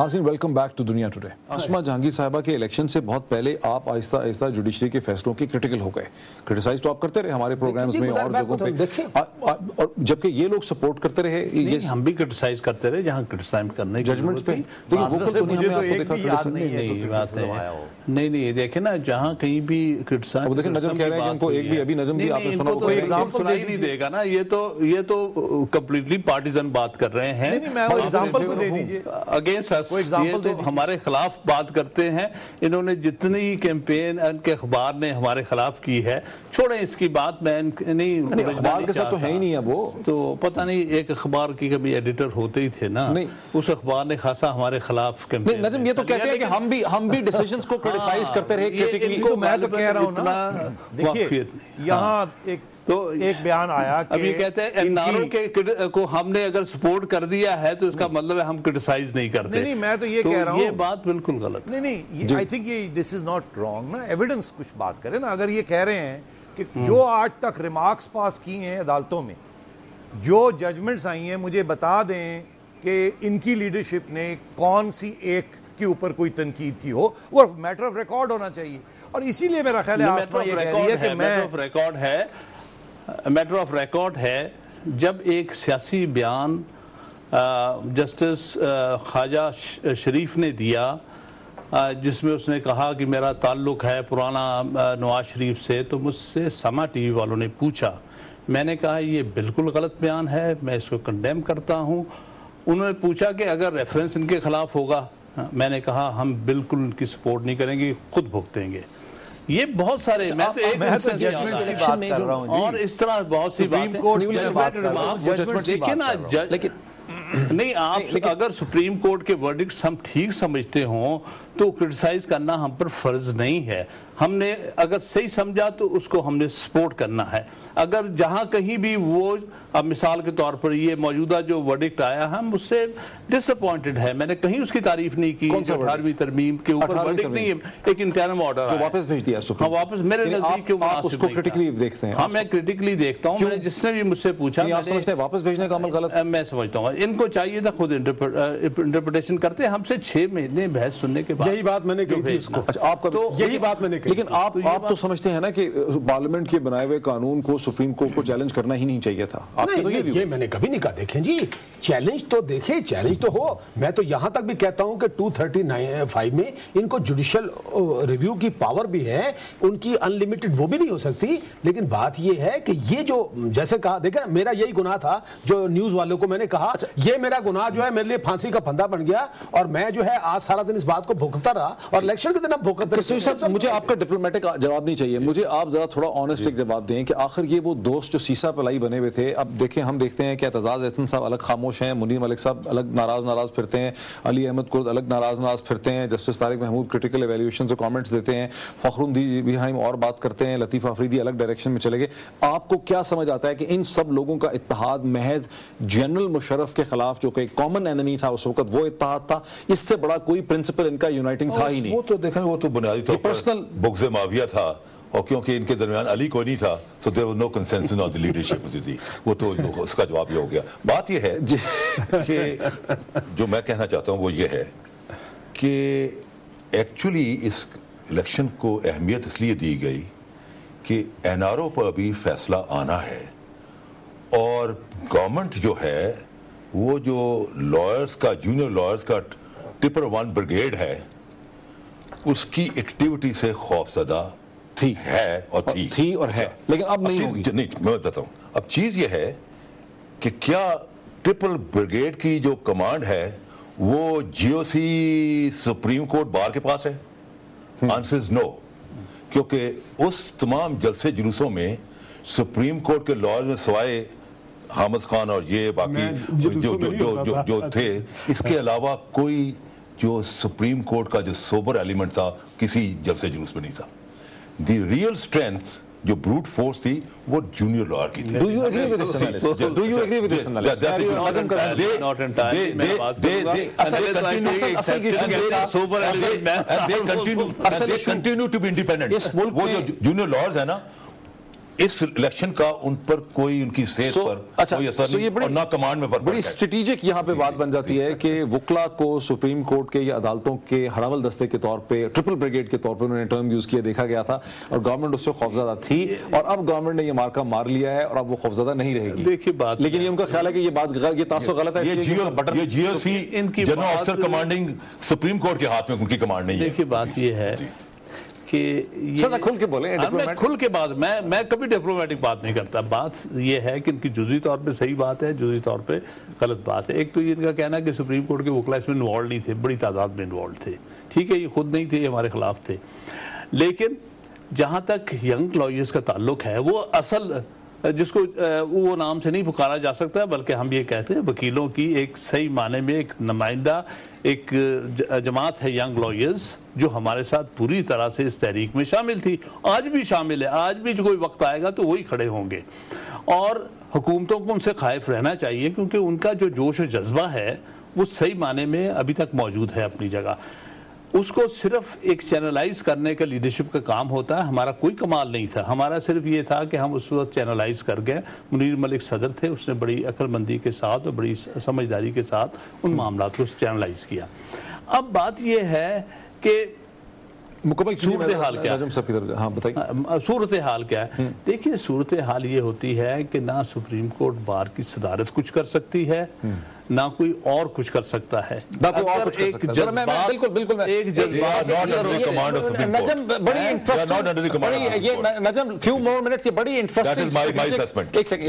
ناظرین welcome back to دنیا today. آسما جہانگیر صاحبہ کے الیکشن سے بہت پہلے آپ آہستہ آہستہ جوڈیشری کے فیصلوں کے کرٹیکل ہو گئے. کرٹیسائز تو آپ کرتے رہے ہمارے پروگرامز میں اور جگہوں پہ, اور جبکہ یہ لوگ سپورٹ کرتے رہے. ہم بھی کرٹیسائز کرتے رہے جہاں کرٹیسائز کرنے کی ججمنٹس پہ. نہیں دیکھیں نا, جہاں کہیں بھی کرٹیسائز دیکھیں نجم کہہ رہے ہیں کہ ان کو ایک بھی ابھی نجم بھی آپ نے سنا کوئی ایگزامپل نہیں دے گا نا. یہ تو کمپلیٹلی پارٹیزن بات کر رہے ہیں. ایگزامپل کو دے دیجیے اگینسٹ اس, یہ تو ہمارے خلاف بات کرتے ہیں. انہوں نے جتنی کیمپین ان کے اخبار نے ہمارے خلاف کی ہے, چھوڑیں اس کی بات. میں نہیں, اخبار کے ساتھ تو ہے ہی نہیں. اب وہ تو پتہ نہیں, ایک اخبار کی کبھی ایڈیٹر ہوتے ہی تھے نا, اس اخبار نے خاصا ہمارے خلاف کیمپین. نجم یہ تو کہتے ہیں کہ ہم بھی ڈیسیجنز کو کرٹیسائز کرتے رہے. میں تو کہہ رہا ہوں نا, دیکھیے یہاں ایک بیان آیا کہ اب یہ کہتے ہیں این آر او کو ہم نے اگر سپورٹ کر دیا ہے تو اس کا مطلب ہے ہم کرٹیسائز نہیں کرتے. نہیں, میں تو یہ کہہ رہا ہوں, یہ بات بالکل غلط. نہیں, آئی تھنک یہ دس از ناٹ رانگ نا. ایویڈنس کچھ بات کریں نا. اگر یہ کہہ رہے ہیں کہ جو آج تک ریمارکس پاس کی ہیں عدالتوں میں, جو ججمنٹس آئی ہیں, مجھے بتا دیں کہ ان کی لیڈرشپ نے کون سی ایک کے اوپر کوئی تنقید کی ہو. وہ میٹر آف ریکارڈ ہونا چاہیے. اور اسی لیے میرا خیال ہے آسما یہ کہہ رہی ہے کہ میٹر آف ریکارڈ ہے جب ایک سیاسی بیان جسٹس خواجہ شریف نے دیا, جس میں اس نے کہا کہ میرا تعلق ہے پرانا نواز شریف سے, تو مجھ سے سما ٹی وی والوں نے پوچھا. میں نے کہا یہ بالکل غلط بیان ہے, میں اس کو کنڈیم کرتا ہوں. انہوں نے پوچھا کہ اگر ریفرنس ان کے خلاف ہوگا, میں نے کہا ہم بالکل ان کی سپورٹ نہیں کریں گے, خود بھگتیں گے. یہ بہت سارے, میں تو ایک بات کر رہا ہوں, اور اس طرح بہت سی باتیں دیکھیں نا. لیکن نہیں, آپ اگر سپریم کورٹ کے ورڈکٹس ہم ٹھیک سمجھتے ہوں تو کرٹیسائز کرنا ہم پر فرض نہیں ہے. ہم نے اگر صحیح سمجھا تو اس کو ہم نے سپورٹ کرنا ہے. اگر جہاں کہیں بھی وہ, اب مثال کے طور پر یہ موجودہ جو ورڈکٹ آیا ہے, ہم اس سے ڈس اپوائنٹڈ ہے. میں نے کہیں اس کی تعریف نہیں کی. 18ویں ترمیم کے اوپر ورڈکٹ نہیں ہے, ایک انٹرم آرڈر جو واپس بھیج دیا سپریم. ہاں واپس, میرے نزدیک کیوں اس کو کرٹیکلی دیکھتے ہیں. ہاں میں کرٹیکلی دیکھتا ہوں. میں نے جس نے بھی مجھ سے پوچھا, آپ سمجھتے ہیں واپس بھیجنے کا عمل غلط ہے؟ میں سمجھتا ہوں ان کو چاہیے تھا خود انٹرپریٹیشن کرتے. ہم سے 6 مہینے بحث سننے کے بعد یہی بات میں نے کہی تھی اس کو. آپ کا یہی بات میں نے کہی. لیکن آپ تو سمجھتے ہیں نا کہ پارلیمنٹ کے بنائے ہوئے قانون کو سپریم کورٹ کو چیلنج کرنا ہی نہیں چاہیے تھا. یہ میں نے کبھی نہیں کہا. دیکھیں جی, چیلنج تو دیکھیں, چیلنج تو ہو. میں تو یہاں تک بھی کہتا ہوں کہ 239(5) میں ان کو جوڈیشل ریویو کی پاور بھی ہے, ان کی انلمیٹڈ وہ بھی نہیں ہو سکتی. لیکن بات یہ ہے کہ یہ جو جیسے کہا, دیکھیں میرا یہی گناہ تھا جو نیوز والوں کو میں نے کہا, یہ میرا گناہ جو ہے میرے لیے پھانسی کا پھندا بن گیا, اور میں جو ہے آج سارا دن اس بات کو بھوکتا رہا, اور الیکشن کے دن اب بھوکتا رہا. مجھے آپ کا ڈپلومیٹک جواب نہیں چاہیے, مجھے آپ ذرا تھوڑا آنےسٹ ایک جواب دیں کہ آخر یہ وہ دوست جو سیسا پلائی بنے ہوئے تھے, اب دیکھیں ہم دیکھتے ہیں کہ اعتزاز احسن صاحب الگ خاموش ہیں, منیر ملک صاحب الگ ناراض پھرتے ہیں, علی احمد کرد الگ ناراض پھرتے ہیں, justice Tariq Mahmood critical evaluation سے کامنٹس دیتے ہیں, فخر اور بات کرتے ہیں, لطیف افریدی الگ ڈائریکشن میں چلے گئے. آپ کو کیا سمجھ آتا ہے کہ ان سب لوگوں کا اتحاد محض جنرل مشرف کے خلاف جو کہ ایک کامن اینمی تھا اس وقت, وہ اتحاد تھا؟ اس سے بڑا کوئی پرنسپل ان کا یونائٹنگ تھا ہی نہیں. وہ تو دیکھیں, وہ تو بنیادی طور پر بغض معاویہ تھا, اور کیونکہ ان کے درمیان علی کوئی نہیں تھا, so there was no consensus on the leadership. وہ تو اس کا جواب یہ ہو گیا. بات یہ ہے کہ جو میں کہنا چاہتا ہوں وہ یہ ہے کہ ایکچولی اس الیکشن کو اہمیت اس لیے دی گئی کہ این آر او پر ابھی فیصلہ آنا ہے, اور گورنمنٹ جو ہے وہ جو لائرز کا, جونیئر لائرز کا ٹپر 1 بریگیڈ ہے, اس کی ایکٹیویٹی سے خوفزدہ تھی اور ہے, لیکن اب نہیں ہوگی. نہیں, میں بتاتا ہوں. اب چیز یہ ہے کہ کیا ٹرپل بریگیڈ کی جو کمانڈ ہے وہ جی او سی سپریم کورٹ بار کے پاس ہے؟ آنسر از نو. کیونکہ اس تمام جلسے جلوسوں میں سپریم کورٹ کے لائرز میں سوائے حامد خان اور یہ باقی جو تھے, اس کے علاوہ کوئی جو سپریم کورٹ کا جو سوبر ایلیمنٹ تھا کسی جلسے جلوس میں نہیں تھا. دی ریئل اسٹرینتھ جو بروٹ فورس تھی وہ جونیئر لائر کی تھی. Continue to be independent. وہ جو جونیئر لائرز ہیں نا, اس الیکشن کا ان پر کوئی ان کی صحت پر کوئی اثر نہیں اور نہ کمانڈ میں بڑی اسٹریٹجک یہاں پہ بات بن جاتی ہے کہ وکلا کو سپریم کورٹ کے یا عدالتوں کے ہراول دستے کے طور پہ ٹرپل بریگیڈ کے طور پہ انہوں نے ٹرم یوز کیا دیکھا گیا تھا اور گورنمنٹ اس سے خوفزدہ تھی اور اب گورنمنٹ نے یہ مارکا مار لیا ہے اور اب وہ خوفزدہ نہیں رہے گی. دیکھیے بات لیکن یہ ان کا خیال ہے کہ یہ تاثر غلط ہے. یہ G O C general officer commanding supreme court کے ہاتھ میں ان کی کمانڈ نہیں ہے. دیکھیے بات یہ ہے کہ کھل کے بولیں, کھل کے بات میں کبھی ڈپلومیٹک بات نہیں کرتا. بات یہ ہے کہ ان کی جزوی طور پہ صحیح بات ہے, جزوی طور پہ غلط بات ہے. ایک تو یہ ان کا کہنا ہے کہ سپریم کورٹ کے وکلا اس میں انوالو نہیں تھے, بڑی تعداد میں انوالو تھے. ٹھیک ہے, یہ خود نہیں تھے, یہ ہمارے خلاف تھے. لیکن جہاں تک ینگ لائرز کا تعلق ہے, وہ اصل جس کو وہ نام سے نہیں پکارا جا سکتا بلکہ ہم یہ کہتے ہیں وکیلوں کی ایک صحیح معنی میں ایک نمائندہ ایک جماعت ہے ینگ لائرز جو ہمارے ساتھ پوری طرح سے اس تحریک میں شامل تھی, آج بھی شامل ہے. آج بھی جو کوئی وقت آئے گا تو وہی کھڑے ہوں گے اور حکومتوں کو ان سے خائف رہنا چاہیے کیونکہ ان کا جو جوش و جذبہ ہے وہ صحیح معنی میں ابھی تک موجود ہے اپنی جگہ. اس کو صرف ایک چینلائز کرنے کا لیڈرشپ کا کام ہوتا ہے. ہمارا کوئی کمال نہیں تھا, ہمارا صرف یہ تھا کہ ہم اس وقت چینلائز کر گئے. منیر ملک صدر تھے, اس نے بڑی عقل مندی کے ساتھ اور بڑی سمجھداری کے ساتھ ان معاملات کو چینلائز کیا. اب بات یہ ہے کہ مکمل صورتحال کیا ہے؟ ہاں بتائیے صورتحال کیا ہے. دیکھیے صورتحال یہ ہوتی ہے کہ نہ سپریم کورٹ بار کی صدارت کچھ کر سکتی ہے نہ کوئی اور کچھ کر سکتا ہے. ایک جذبات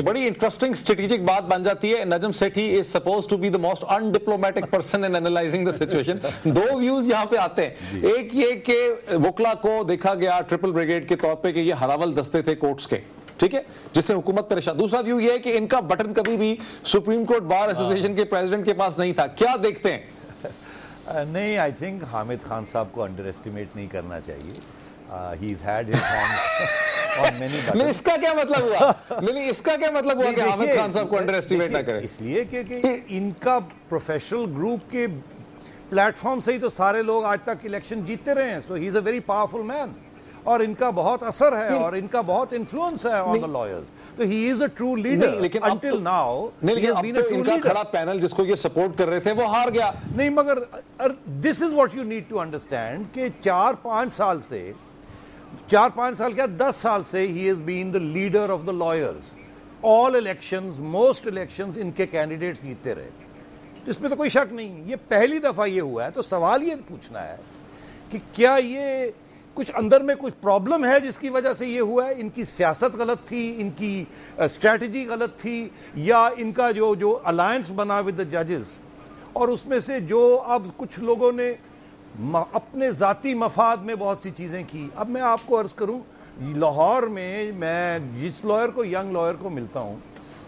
بڑی انٹرسٹنگ اسٹریٹجک بات بن جاتی ہے. Najam Sethi is supposed to be the most undiplomatic person in analysing the situation. دو ویوز یہاں پہ آتے ہیں. ایک یہ کہ وکلا کو دیکھا گیا ٹرپل بریگیڈ کے طور پہ کہ یہ ہراول دستے تھے کورٹس کے, ٹھیک ہے, جس سے حکومت پریشان. دوسرا ویو یہ ہے کہ ان کا بٹن کبھی بھی سپریم کورٹ بار ایسوسی ایشن کے پریزیڈنٹ کے پاس نہیں تھا. کیا دیکھتے ہیں؟ نہیں, آئی تھنک حامد خان صاحب کو انڈر ایسٹیمیٹ نہیں کرنا چاہیے. He's had his hands on many buttons. اس کا کیا مطلب ہوا؟ نہیں, اس کا کیا مطلب ہوا کہ حامد خان صاحب کو انڈر ایسٹیمیٹ نہ کریں؟ اس لیے کہ ان کا پروفیشنل گروپ کے پلیٹ فارم سے ہی تو سارے لوگ آج تک الیکشن جیتتے رہے ہیں. سو ہی از اے ویری پاورفل مین اور ان کا بہت اثر ہے اور ان کا بہت انفلوئنس ہے آن دا لائرز. تو ہی از اے ٹرو لیڈر. لیکن انٹل ناؤ ان کا کھڑا پینل جس کو یہ سپورٹ کر رہے تھے وہ ہار گیا. نہیں, مگر this is what you need to understand کہ 4-5 سال سے 4-5 سال کیا 10 سال سے ہی has been the leader of the lawyers. All elections, most elections ان کے کینڈیڈیٹس جیتتے رہے, اس میں تو کوئی شک نہیں. یہ پہلی دفعہ یہ ہوا ہے. تو سوال یہ پوچھنا ہے کہ کیا یہ کچھ اندر میں کچھ پرابلم ہے جس کی وجہ سے یہ ہوا ہے؟ ان کی سیاست غلط تھی, ان کی اسٹریٹجی غلط تھی, یا ان کا جو الائنس بنا ود دا ججز اور اس میں سے جو اب کچھ لوگوں نے اپنے ذاتی مفاد میں بہت سی چیزیں کی. اب میں آپ کو عرض کروں, لاہور میں جس لائر کو ینگ لائر کو ملتا ہوں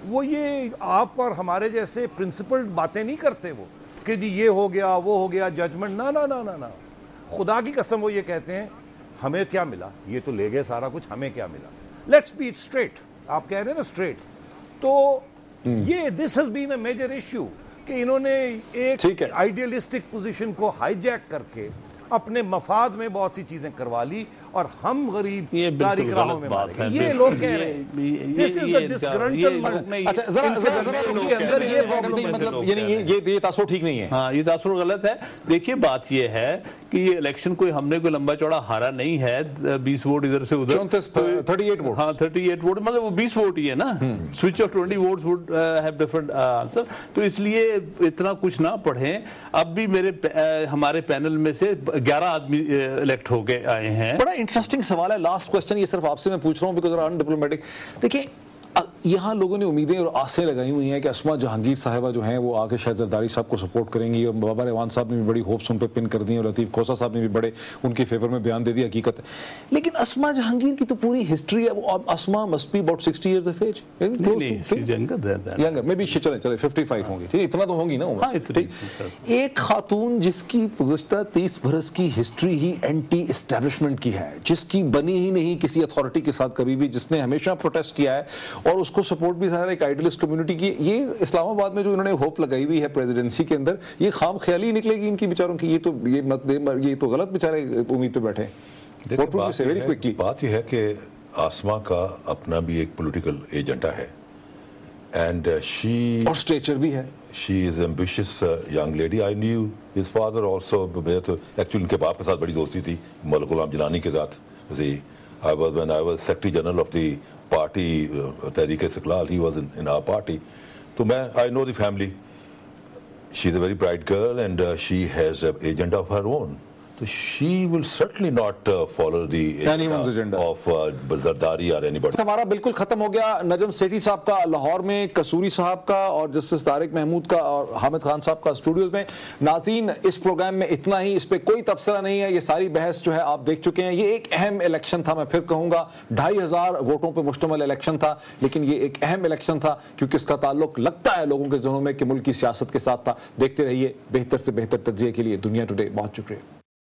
وہ یہ آپ اور ہمارے جیسے پرنسپلڈ باتیں نہیں کرتے وہ کہ جی یہ ہو گیا وہ ہو گیا ججمنٹ. نہ خدا کی قسم وہ یہ کہتے ہیں ہمیں کیا ملا, یہ تو لے گئے سارا کچھ, ہمیں کیا ملا. Let's be straight. آپ کہہ رہے ہیں نا اسٹریٹ. تو یہ this has been a major issue کہ انہوں نے ایک آئیڈیلسٹک پوزیشن کو ہائی جیک کر کے اپنے مفاد میں بہت سی چیزیں کروا لی اور ہم غریب تاریخ راہوں میں مارے گئے. یہ لوگ کہہ رہے ہیں this is the disgruntled. اچھا ذرا ان کے اندر یہ پرابلم مطلب یعنی یہ تاثر ٹھیک نہیں ہے. ہاں, یہ تاثر غلط ہے. دیکھیے بات یہ ہے کہ یہ الیکشن کوئی ہم نے کوئی لمبا چوڑا ہارا نہیں ہے. 20 ووٹ ادھر سے ادھر, 38 ووٹ. ہاں 38 ووٹ مطلب وہ 20 ووٹ ہی ہے نا. Switch off 20 votes would have different answer. تو اس لیے اتنا کچھ نہ پڑھیں. اب بھی ہمارے پینل میں سے 11 آدمی الیکٹ ہو کے آئے ہیں. بڑا انٹرسٹنگ سوال ہے. لاسٹ کوسچن یہ صرف آپ سے میں پوچھ رہا ہوں بیکاز ان ڈپلومیٹک. دیکھیں یہاں لوگوں نے امیدیں اور آسیں لگائی ہوئی ہیں کہ اسما جہانگیر صاحبہ جو ہیں وہ آگے شاید زرداری صاحب کو سپورٹ کریں گی, اور بابا ریوان صاحب نے بھی بڑی ہوپس ان پہ پن کر دی, اور لطیف کھوسا صاحب نے بھی بڑے ان کے فیور میں بیان دے دیا. حقیقت ہے لیکن اسما جہانگیر کی تو پوری ہسٹری ہے. وہ Asma must be about 60 years of age, younger میں بھی چلے 55 ہوں گی. ٹھیک, اتنا تو ہوگی نا. ایک خاتون جس کی گزشتہ 30 برس کی ہسٹری ہی اینٹی اسٹیبلشمنٹ کی ہے, جس کی بنی ہی نہیں کسی اتھارٹی کے ساتھ کبھی بھی, جس نے ہمیشہ پروٹیسٹ کیا ہے اور اس کو سپورٹ بھی ظاہر ایک آئیڈلسٹ کمیونٹی کی. یہ اسلام آباد میں جو انہوں نے ہوپ لگائی ہوئی ہے پریزیڈنسی کے اندر, یہ خام خیالی نکلے گی ان کی بیچاروں کی. یہ تو غلط بیچارے امید پہ بیٹھے. بات یہ ہے کہ آسما کا اپنا بھی ایک پولیٹیکل ایجنڈا ہے اینڈ اور اسٹیچر بھی ہے. She is ambitious young lady. I knew his father also. Actually ان کے باپ کے ساتھ بڑی دوستی تھی مولا غلام جیلانی کے ساتھ. When I was Secretary General of the party تحریک استقلال, he was in our party. تو I know the family. She is a very bright girl and she has an agenda of her own. So she will certainly not follow the agenda of Zardari or anybody. ہمارا بالکل ختم ہو گیا. نجم سیٹھی صاحب کا لاہور میں, قصوری صاحب کا اور جسٹس طارق محمود کا اور حامد خان صاحب کا اسٹوڈیوز میں. ناظرین اس پروگرام میں اتنا ہی, اس پہ کوئی تبصرہ نہیں ہے. یہ ساری بحث جو ہے آپ دیکھ چکے ہیں. یہ ایک اہم الیکشن تھا, میں پھر کہوں گا 2500 ووٹوں پہ مشتمل الیکشن تھا, لیکن یہ ایک اہم الیکشن تھا کیونکہ اس کا تعلق لگتا ہے لوگوں کے ذہنوں میں کہ ملک کی سیاست کے ساتھ تھا. دیکھتے رہیے بہتر سے بہتر تجزیے کے لیے دنیا ٹوڈے. بہت شکریہ.